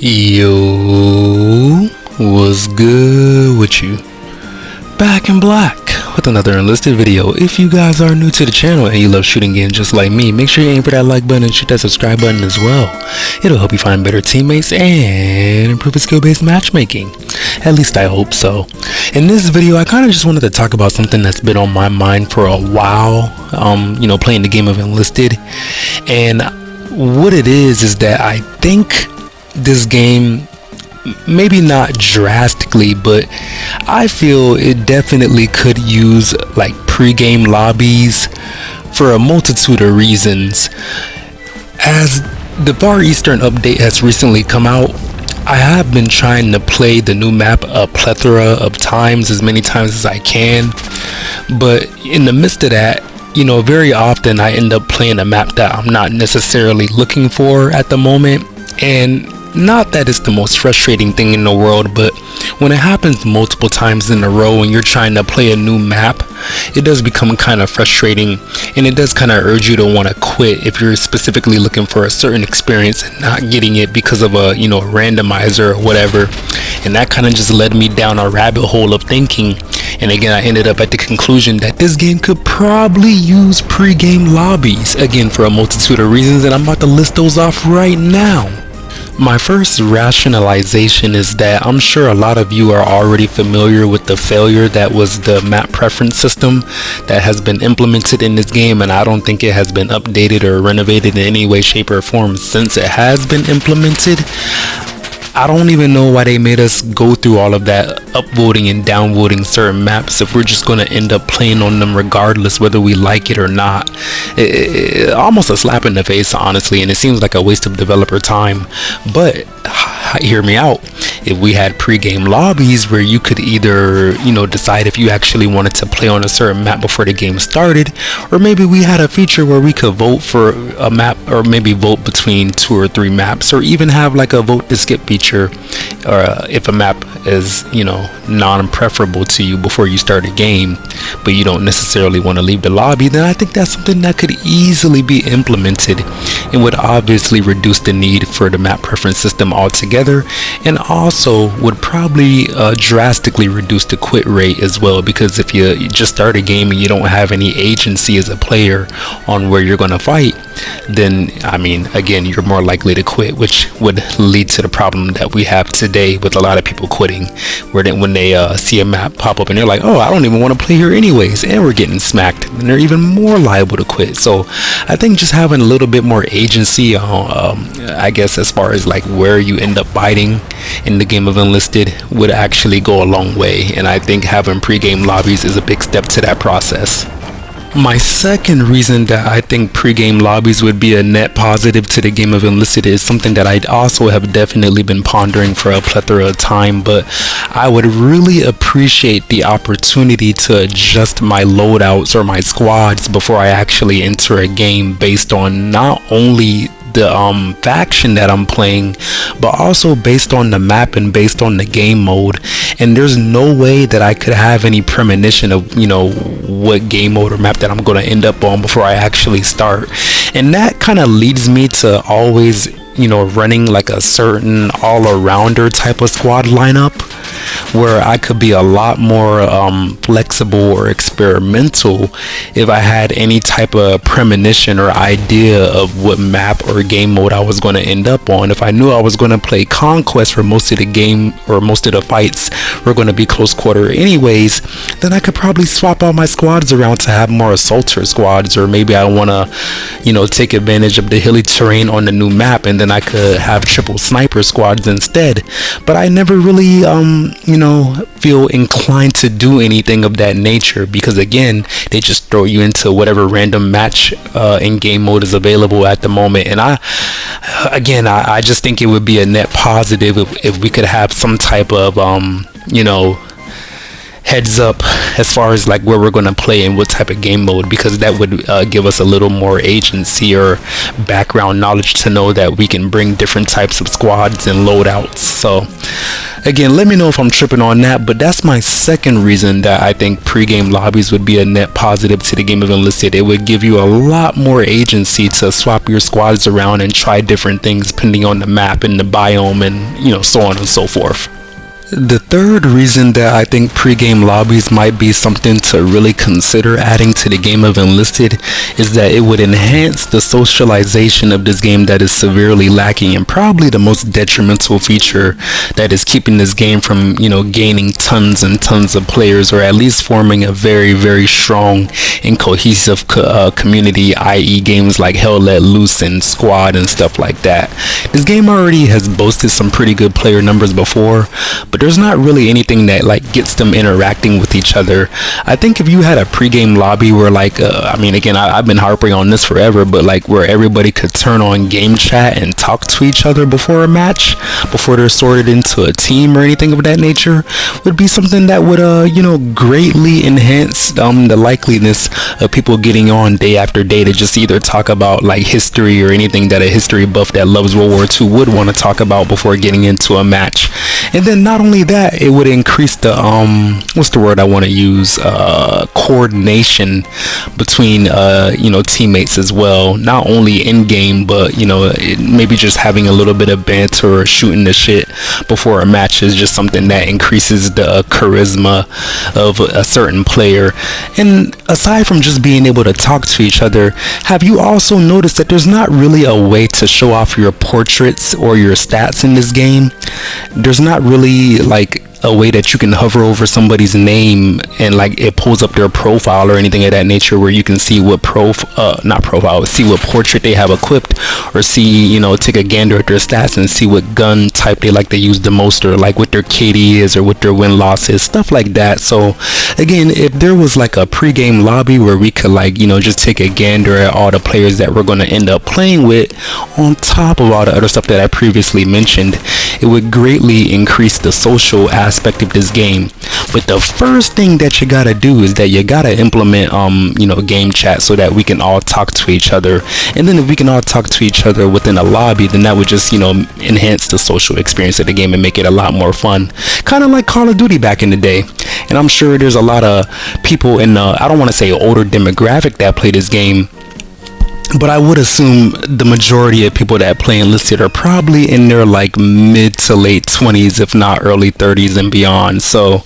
Yo, what's good with you? Back in black with another Enlisted video. If you guys are new to the channel and you love shooting games just like me, make sure you aim for that like button and shoot that subscribe button as well. It'll help you find better teammates and improve your skill-based matchmaking. At least I hope so. In this video, I kind of just wanted to talk about something that's been on my mind for a while, playing the game of Enlisted. And what it is that I think this game, maybe not drastically, but I feel it definitely could use like pre-game lobbies for a multitude of reasons. As the Far Eastern update has recently come out, I have been trying to play the new map a plethora of times, as many times as I can, but in the midst of that, very often I end up playing a map that I'm not necessarily looking for at the moment. And not that it's the most frustrating thing in the world, but when it happens multiple times in a row and you're trying to play a new map, it does become kind of frustrating, and it does kind of urge you to want to quit if you're specifically looking for a certain experience and not getting it because of a randomizer or whatever. And that kind of just led me down a rabbit hole of thinking, and again I ended up at the conclusion that this game could probably use pre-game lobbies, again for a multitude of reasons, and I'm about to list those off right now. My first rationalization is that I'm sure a lot of you are already familiar with the failure that was the map preference system that has been implemented in this game, and I don't think it has been updated or renovated in any way, shape, or form since it has been implemented. I don't even know why they made us go through all of that upvoting and downvoting certain maps if we're just going to end up playing on them regardless whether we like it or not. Almost a slap in the face, honestly, and it seems like a waste of developer time. But hear me out. If we had pre-game lobbies where you could either decide if you actually wanted to play on a certain map before the game started, or maybe we had a feature where we could vote for a map, or maybe vote between 2 or 3 maps, or even have like a vote to skip feature, or if a map is non-preferable to you before you start a game, but you don't necessarily want to leave the lobby, then I think that's something that could easily be implemented and would obviously reduce the need for the map preference system altogether, and also would probably drastically reduce the quit rate as well, because if you just start a game and you don't have any agency as a player on where you're going to fight, then again, you're more likely to quit, which would lead to the problem that we have today with a lot of people quitting, where when they see a map pop up and they're like, oh, I don't even want to play here anyways, and we're getting smacked, and they're even more liable to quit. So I think just having a little bit more agency I guess as far as like where you end up biting in the game of Enlisted would actually go a long way, and I think having pre-game lobbies is a big step to that process. My second reason that I think pre-game lobbies would be a net positive to the game of Enlisted is something that I also have definitely been pondering for a plethora of time, but I would really appreciate the opportunity to adjust my loadouts or my squads before I actually enter a game based on not only the faction that I'm playing, but also based on the map and based on the game mode. And there's no way that I could have any premonition of what game mode or map that I'm going to end up on before I actually start. And that kind of leads me to always running like a certain all-arounder type of squad lineup, where I could be a lot more flexible or experimental if I had any type of premonition or idea of what map or game mode I was going to end up on. If I knew I was going to play Conquest for most of the game, or most of the fights were going to be close quarter anyways, then I could probably swap all my squads around to have more assaulter squads, or maybe I want to take advantage of the hilly terrain on the new map, and then I could have triple sniper squads instead. But I never really feel inclined to do anything of that nature, because again, they just throw you into whatever random match in game mode is available at the moment. And I just think it would be a net positive if we could have some type of heads up as far as like where we're going to play and what type of game mode, because that would give us a little more agency or background knowledge to know that we can bring different types of squads and loadouts. So again, let me know if I'm tripping on that, but that's my second reason that I think pregame lobbies would be a net positive to the game of Enlisted. It would give you a lot more agency to swap your squads around and try different things depending on the map and the biome and so on and so forth. The third reason that I think pregame lobbies might be something to really consider adding to the game of Enlisted is that it would enhance the socialization of this game that is severely lacking, and probably the most detrimental feature that is keeping this game from, gaining tons and tons of players, or at least forming a very, very strong and cohesive community, i.e. games like Hell Let Loose and Squad and stuff like that. This game already has boasted some pretty good player numbers before, but there's not really anything that gets them interacting with each other. I think if you had a pregame lobby where I've been harping on this forever, but where everybody could turn on game chat and talk to each other before a match, before they're sorted into a team or anything of that nature, would be something that would greatly enhance the likeliness of people getting on day after day to just either talk about history or anything that a history buff that loves World War II would want to talk about before getting into a match. And then not only that, it would increase the what's the word I want to use, coordination between teammates as well, not only in game, but maybe just having a little bit of banter or shooting the shit before a match is just something that increases the charisma of a certain player. And aside from just being able to talk to each other, have you also noticed that there's not really a way to show off your portraits or your stats in this game? There's not really a way that you can hover over somebody's name and it pulls up their profile or anything of that nature, where you can see what see what portrait they have equipped, or see take a gander at their stats and see what gun type they like to use the most, or what their KD is, or what their win-loss is, stuff like that. So again, if there was a pregame lobby where we could just take a gander at all the players that we're going to end up playing with, on top of all the other stuff that I previously mentioned, it would greatly increase the social aspect of this game. But the first thing that you gotta do is that you gotta implement game chat, so that we can all talk to each other. And then if we can all talk to each other within a lobby, then that would just enhance the social experience of the game and make it a lot more fun, kind of like Call of Duty back in the day. And I'm sure there's a lot of people in I don't want to say older demographic that play this game, but I would assume the majority of people that play Enlisted are probably in their mid to late 20s, if not early 30s and beyond. So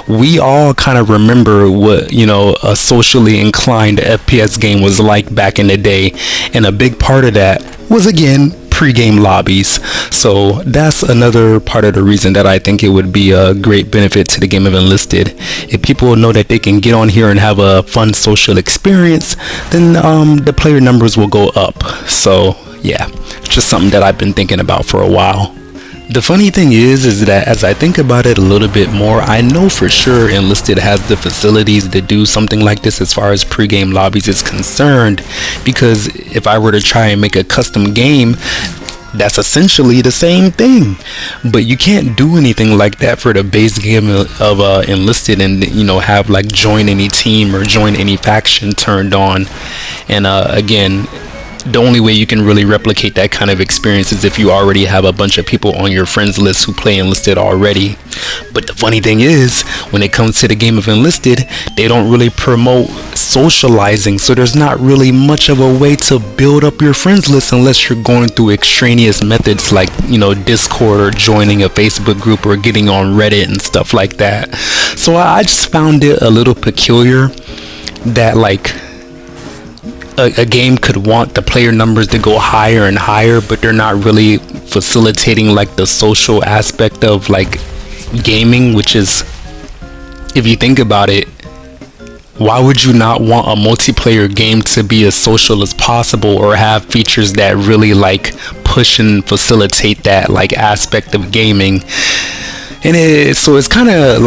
we all kind of remember what a socially inclined FPS game was like back in the day, and a big part of that was, again, pregame lobbies. So that's another part of the reason that I think it would be a great benefit to the game of Enlisted. If people know that they can get on here and have a fun social experience, then the player numbers will go up. So yeah, it's just something that I've been thinking about for a while. The funny thing is that as I think about it a little bit more, I know for sure Enlisted has the facilities to do something like this as far as pregame lobbies is concerned, because if I were to try and make a custom game, that's essentially the same thing. But you can't do anything like that for the base game of Enlisted and have join any team or join any faction turned on. And again, the only way you can really replicate that kind of experience is if you already have a bunch of people on your friends list who play Enlisted already. But the funny thing is, when it comes to the game of Enlisted, they don't really promote socializing, so there's not really much of a way to build up your friends list unless you're going through extraneous methods like Discord, or joining a Facebook group, or getting on Reddit and stuff like that. So I just found it a little peculiar that a game could want the player numbers to go higher and higher, but they're not really facilitating the social aspect of gaming, which is, if you think about it, why would you not want a multiplayer game to be as social as possible, or have features that really push and facilitate that aspect of gaming? And so it's kind of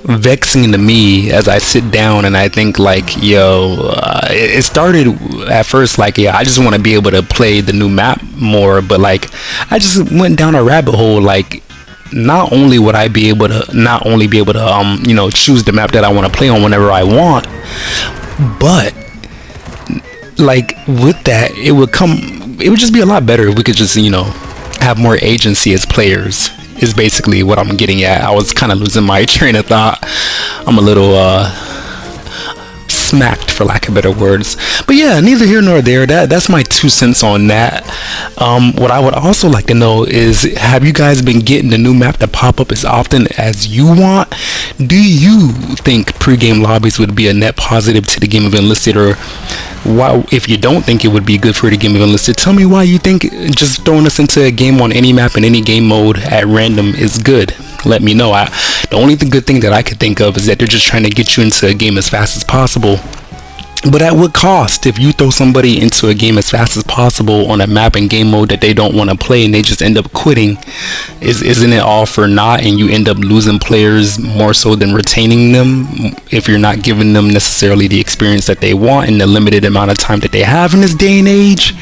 vexing to me as I sit down and I think it started at first I just want to be able to play the new map more, but I just went down a rabbit hole not only would I be able to you know, choose the map that I want to play on whenever I want, but like with that, it would just be a lot better if we could just, you know, have more agency as players, is basically what I'm getting at. I was kind of losing my train of thought. I'm a little smacked, for lack of better words. But yeah, neither here nor there. That's my 2 cents on that. What I would also like to know is, have you guys been getting the new map to pop up as often as you want? Do you think pregame lobbies would be a net positive to the game of Enlisted? Or why, if you don't think it would be good for the game of Enlisted, tell me why you think just throwing us into a game on any map in any game mode at random is good. Let me know. The only good thing that I could think of is that they're just trying to get you into a game as fast as possible. But at what cost? If you throw somebody into a game as fast as possible on a map and game mode that they don't want to play and they just end up quitting, isn't it all for naught, and you end up losing players more so than retaining them if you're not giving them necessarily the experience that they want in the limited amount of time that they have in this day and age?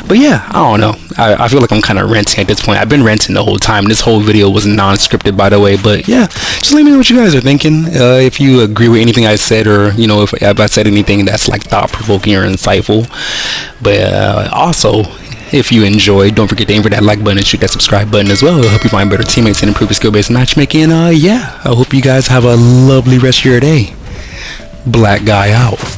But yeah, I don't know. I feel like I'm kind of ranting at this point. I've been ranting the whole time. This whole video was non-scripted, by the way. But yeah, just let me know what you guys are thinking. If you agree with anything I said, or, you know, if I said anything that's like thought-provoking or insightful. But also, if you enjoyed, don't forget to aim for that like button and shoot that subscribe button as well. I hope you find better teammates and improve your skill-based matchmaking. Yeah, I hope you guys have a lovely rest of your day. Black guy out.